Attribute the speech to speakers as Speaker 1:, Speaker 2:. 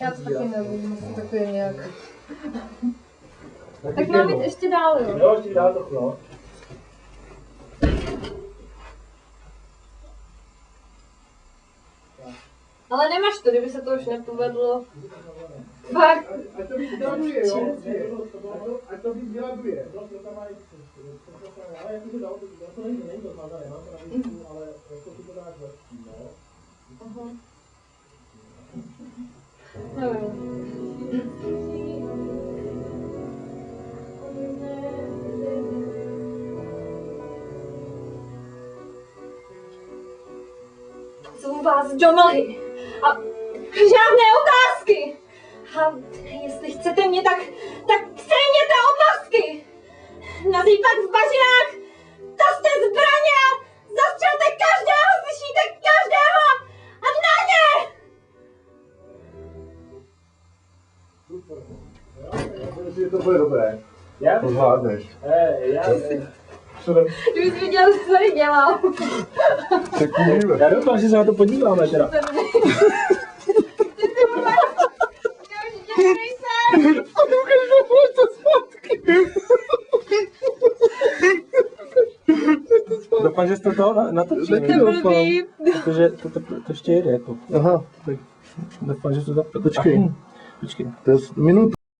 Speaker 1: Já to taky nevím, jestli to je nějak. Tak mám jít ještě dál, jo?
Speaker 2: Jo, ještě dál to, no.
Speaker 1: Ale nemáš to, kdyby se to už nepovedlo. Fakt.
Speaker 2: Ať to víc graduje, jo? Ať to víc graduje. Ale jakože dal to není to zmazané, mám to na výšku, ale jako si to dáš lepší, no.
Speaker 1: Zvu vás do mlhy a žádné otázky. A jestli chcete mě, tak stejněte opasky. Nazývat v bažinách, tažte zbraně a zastřelte každého, slyšíte každého a na ně!
Speaker 3: Super. To bude dobré.
Speaker 2: Já
Speaker 3: To zvládneš.
Speaker 1: Kdybys viděl, co tady dělám.
Speaker 3: Tak uvidíme.
Speaker 2: Já doufám, že se na to podíváme teda. Doufám, že jste to natočili. Protože to ještě jede jako.
Speaker 3: Aha,
Speaker 2: Doufám, že to
Speaker 3: počkej.
Speaker 2: Počkej.
Speaker 3: To je minutu.